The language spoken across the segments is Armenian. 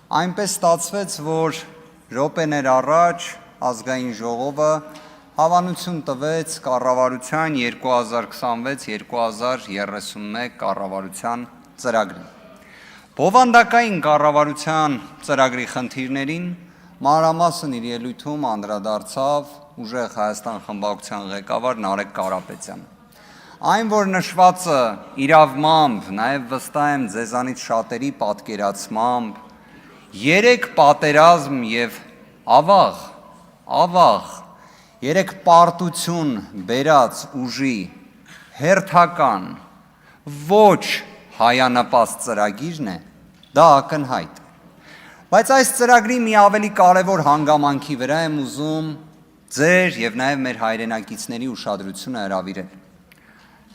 Այնպես ստացվեց, որ րոպեներ առաջ ազգային ժողովը հավանություն տվեց կառավարության 2026-2031 կառավարության ծրագրին։ Բովանդակային կառավարության ծրագրի խնդիրներին մանրամասն իր ելույթում անդրադարձավ ուժեղ Հայաստան խմբակցության ղեկավար Նարեկ Կարապետյանը։ Այն, որ նշվածը իրավմամբ, նաև վստահ եմ ձեզանից շատերի պատկերացմամբ, 3 պատերազմ եւ ավաղ 3 պարտություն բերած ուժի հերթական ոչ հայանպաստ ծրագիրն է, դա ակնհայտ։ Բայց այս ծրագրի մի ավելի կարևոր հանգամանքի վրա եմ ուզում ձեր եւ նաև մեր հայրենակիցների ուշադրությունը հրավիրել։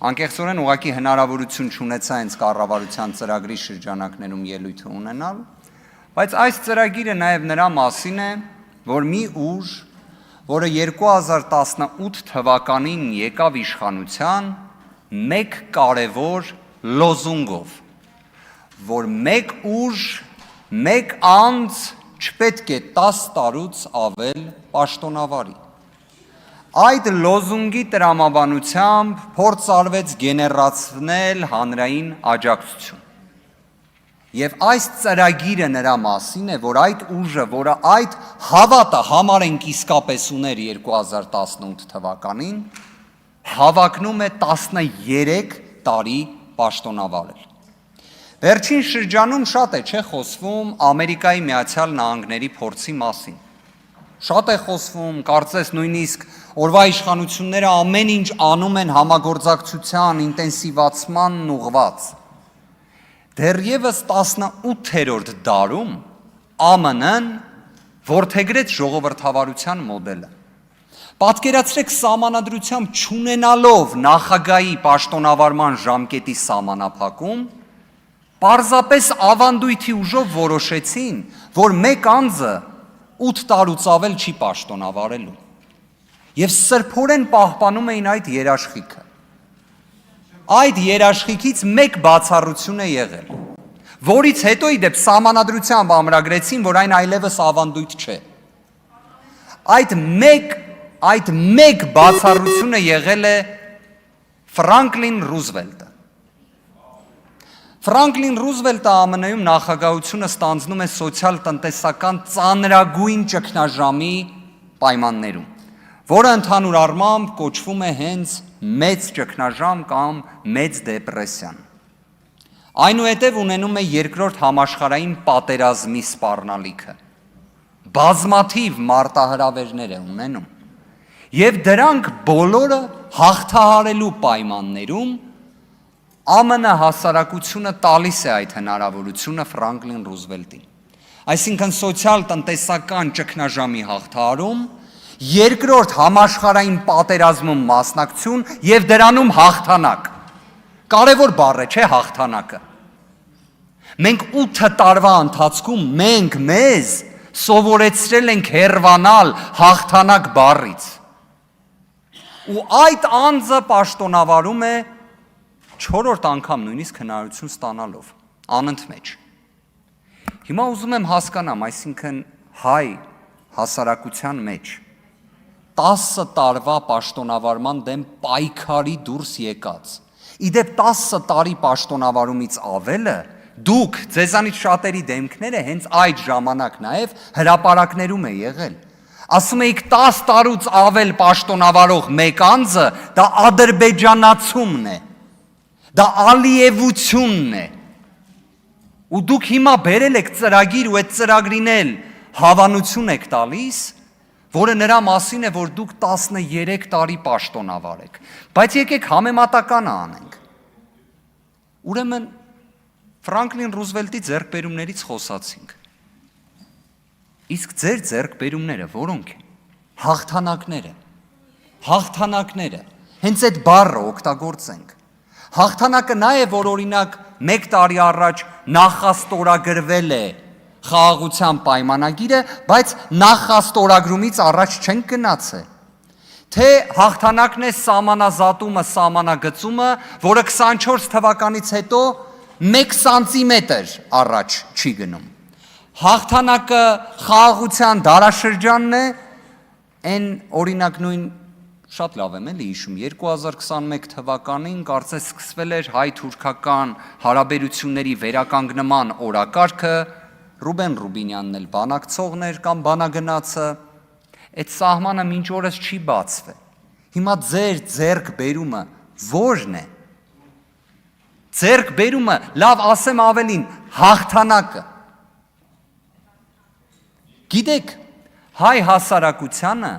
Անկեղծորեն ուղղակի հնարավորություն չունեցա հենց կառավարության ծրագրի շրջանակներում ելույթ ունենալ, բայց այս ծրագիրը նաև նրա մասին է, որ մի ուժ, որը 2018 թվականին եկավ իշխանության մեկ կարևոր լոզունգով, որ մեկ ուժ, մեկ անձ չպետք է 10 տարուց ավել պաշտոնավարի։ Այդ լոզունգի տրամաբանությամբ փորձ արվեց գեներացնել հանրային աջակցություն։ Եվ այս ծրագիրը նրա մասին է, որ այդ ուժը, որը այդ հավատը համարենք իսկապես ուներ 2018 թվականին, հավակնում է 13 տարի պաշտոնավարել։ Վերջին շրջանում շատ է չէ խոսվում Ամերիկայի Միացյալ Նահանգների փորձի մասին։ Շատ է խոսվում, կարծես նույնիսկ օրվա իշխանությունները ամեն ինչ անում են համագործակցության ինտենսիվացմանն ուղղված։ Դեռևս 18-րդ դարում ԱՄՆ-ն որդեգրեց ժողովրդավարության մոդելը։ Պատկերացրեք սահմանադրությամբ չունենալով նախագահի պաշտոնավարման ժամկետի սահմանափակում, պարզապես ավանդույթի ուժով որոշեցին, որ մեկ անձը 8 տարուց ավել չի պաշտոնավարելու։ Եվ սրբորեն պահպանում էին այդ երաշխիքը։ Այդ երաշխիքից մեկ բացառություն է եղել, որից հետո իդեպ սահմանադրությամբ ամրագրեցին, որ այն այլևս ավանդույթ չէ։ Այդ մեկ բացառությունը եղել է Ֆրանկլին Ռուզվելտը։ Ֆրանկլին Ռուզվելտը ԱՄՆ-ում նախագահությունը ստանձնում է սոցիալ-տնտեսական ծանրագույն ճգնաժամի պայմաններում, որը ընդհանուր առմամբ կոչվում է հենց մեծ ճգնաժամ կամ մեծ դեպրեսիան։ Այնուհետև ունենում է երկրորդ համաշխարհային պատերազմի սպառնալիքը։ Բազմաթիվ մարտահրավերներ է ունենում։ Եվ դրանք բոլորը հաղթահարելու պայմաններում ԱՄՆ հասարակությունը տալիս է այդ հնարավորությունը Ֆրանկլին Ռուզվելտին։ Այսինքն սոցիալ-տնտեսական ճգնաժամի հաղթահարում, երկրորդ համաշխարհային պատերազմում մասնակցություն եւ դրանում հաղթանակ։ Կարևոր բառ է, չէ՞ հաղթանակը։ Մենք 8 տարվա ընթացքում մեզ սովորեցրել ենք հեռվանալ հաղթանակ բառից։ Ու այդ անձը պաշտոնավարում է 4-րդ անգամ նույնիսկ հնարավորություն ստանալով, անընդմեջ։ Հիմա ուզում եմ հասկանամ, այսինքն հայ հասարակության մեջ 10 տարվա պաշտոնավարման դեմ պայքարի դուրս եկած, իդեպ 10 տարի պաշտոնավարումից ավելը, դուք ձեզանից շատերի դեմքները հենց այդ ժամանակ նաև հրապարակներում է եղել։ Ասում էիք 10 տարուց ավել պաշտոնավարող մեկ անձը, դա ադրբեջանացումն է, դա ալիևությունն է։ Ու դուք հիմա բերել եք ծրագիր ու այդ ծրագրին էլ հավանություն եք տալիս, որը նրա մասին է, որ դուք 13 տարի պաշտոնավար եք։ Բայց եկեք համեմատականը անենք։ Ուրեմն Ֆրանկլին Ռուզվելտի ձեռքբերումներից խոսացինք։ Իսկ ձեր ձեռքբերումները որոնք են։ Հաղթանակները։ Հենց այդ բառը օգտագործենք։ Հաղթանակը նա է, որ օրինակ 1 տարի առաջ նախաստորագրվել է խաղաղության պայմանագիրը, բայց նախաստորագրումից առաջ չենք գնացել։ Թե հաղթանակն է սահմանազատումը, սահմանագծումը, որը 24 թվականից հետո 1 սանտիմետր առաջ չի գնում։ Հաղթանակը խաղաղության դարաշրջանն է, այն օրինակ նույն շատ լավ եմ էլի հիշում 2021 թվականին կարծես սկսվել էր հայ-թուրքական հարաբերությունների վերականգնման օրակարգը, Ռուբեն Ռուբինյանն էլ բանակցողն էր կամ բանագնացը, այդ սահմանը մինչ օրս չի բացվել։ Հիմա ձեր ձեռքբերումը ո՞րն է։ Ձեռքբերումը, լավ ասեմ ավելին, հաղթանակը։ Գիտեք, հայ հասարակությանը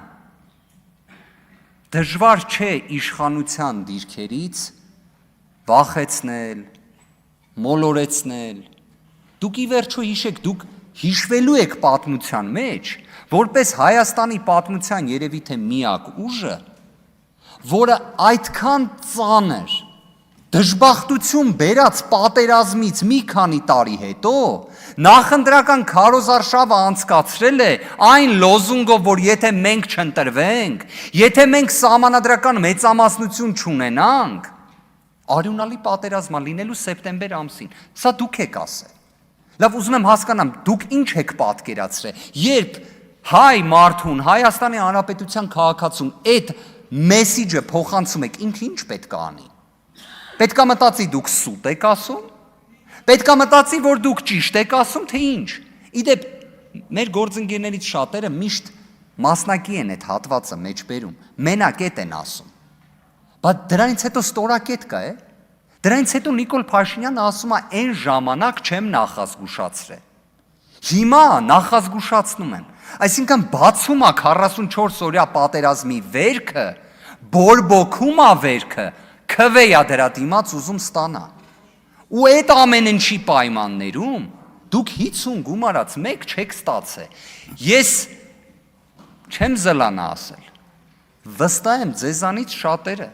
դժվար չէ իշխանության դիրքերից վախեցնել, մոլորեցնել։ Դուք ի վերջո հիշեք, դուք հիշվելու եք պատմության մեջ, որպես Հայաստանի պատմության երևի թե միակ ուժը, որը այդքան ծանր դժբախտություն բերած պատերազմից մի քանի տարի հետո նախընտրական քարոզարշավը անցկացրել է այն լոզունգով, որ եթե մենք չընտրվենք, եթե մենք սահմանադրական մեծամասնություն չունենանք, արյունալի պատերազմա լինելու սեպտեմբեր ամսին։ Սա դուք եք ասել։ Լավ, ուզում եմ հասկանամ, դուք ինչ եք պատկերացրել, երբ հայ մարդուն, Հայաստանի Հանրապետության քաղաքացուն այդ մեսիջը փոխանցում եք, ինքը ինչ պետք է անի։ Պետք է մտածի դուք սուտ եք ասում, պետք է մտածի, որ դուք ճիշտ եք ասում, թե ինչ։ Իդեպ, մեր գործընկերներից շատերը միշտ մասնակի են այդ հատվածը մեջ բերում, մենակետ են ասում։ Բայց դրանից հետո ստորակետ կա, է։ Դրանից հետո Նիկոլ Փաշինյանը ասում է, այն ժամանակ չեմ նախազգուշացրել։ Հիմա նախազգուշացնում եմ։ Այսինքն բացում է 44 օրյա պատերազմի վերքը, բորբոքում է վերքը, քվեյա դրա դիմաց ուզում ստանա։ Ու այդ ամեն ինչի պայմաններում դուք 50 գումարած մեկ չեք ստացել։ Ես չեմ զլանա ասել։ Վստահ եմ ձեզանից շատերը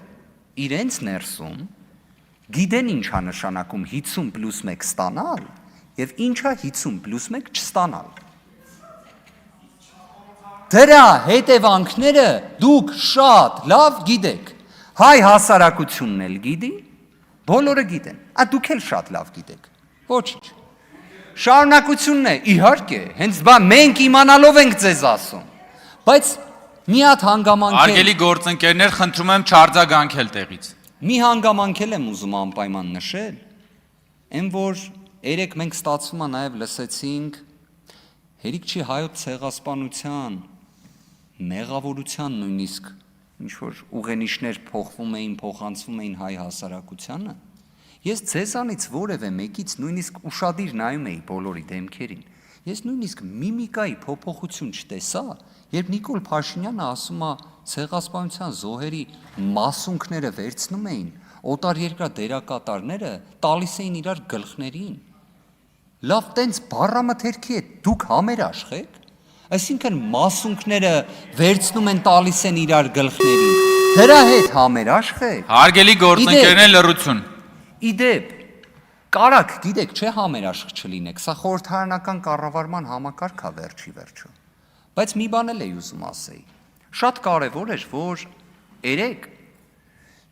իրենց ներսում գիտեն ինչա նշանակում 50+1 ստանալ եւ ինչա 50+1 չստանալ։ Դրա հետևանքները դուք շատ լավ գիտեք։ Հայ հասարակությունն էլ գիտի, բոլորը գիտեն։ Դուք էլ շատ լավ գիտեք։ Ոչինչ։ Շարունակությունն է, իհարկե, հենց մենք իմանալով ենք ձեզ ասում։ Բայց մի հատ հանգամանք է։ Արգելի գործընկերներ, խնդրում եմ չարձագանքել տեղից։ Մի հանգամանքել եմ ուզում անպայման նշել, այն որ երեք մենք ստացվում է նաև լսեցինք հերիք չի հայոց ցեղասպանության, մեղավորության նույնիսկ ինչ-որ ուղենիշներ փոխվում էին, փոխանցվում էին հայ հասարակությանը, ես ձեզանից որևէ մեկից նույնիսկ ուշադիր նայում էի բոլորի դեմքերին, ես նույնիսկ միմիկայի փոփոխություն չտեսա, երբ Նիկոլ Փաշինյանը ասում է ցեղասպանության զոհերի մասունքները վերցնում էին, օտարերկրյա դերակատարները տալիս էին իրար գլխներին։ Լավ տենց բառամթերքի է, դուք համերաշխ եք, այսինքն մասունքները վերցնում են տալիս են իրար գլխներին, դրա հետ համերաշխ եք։ Հարգելի գործընկերներ, լռություն։ Իդեպ, կարակ գիտեք, չէ համերաշխ չլինեք, սա խորհրդարանական կառավարման համակարգ է վերջի վերջո։ Բայց մի բան էլ էի ուզում ասեի։ Շատ կարևոր էր, որ երեք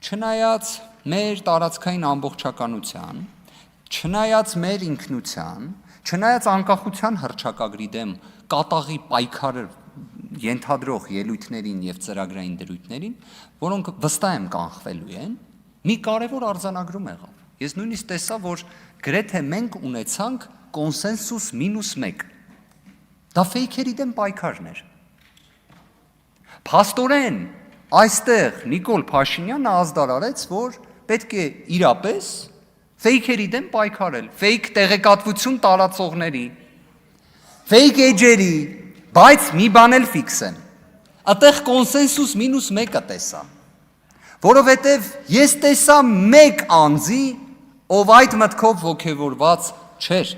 չնայած մեր տարածքային ամբողջականության, չնայած մեր ինքնության, չնայած անկախության հռչակագրի դեմ կատաղի պայքարը ենթադրող ելույթներին եւ ծրագրային դրույթներին, որոնք վստահ եմ կանխվելու են, մի կարևոր արձանագրում եղավ։ Ես նույնիսկ տեսա, որ գրեթե մենք ունեցանք կոնսենսուս -1։ Դա ֆեյքերի դեմ պայքարներ։ Փաստորեն, այստեղ Նիկոլ Փաշինյանը ազդարարեց, որ պետք է իրապես ֆեյքերի դեմ պայքարել, ֆեյք տեղեկատվություն տարածողների, ֆեյք էջերի, բայց մի բան էլ ֆիքս եմ։ Այդտեղ կոնսենսուս -1-ը տեսա, որովհետև ես տեսա մեկ անձի, ով այդ մտքով ոգևորված չէր։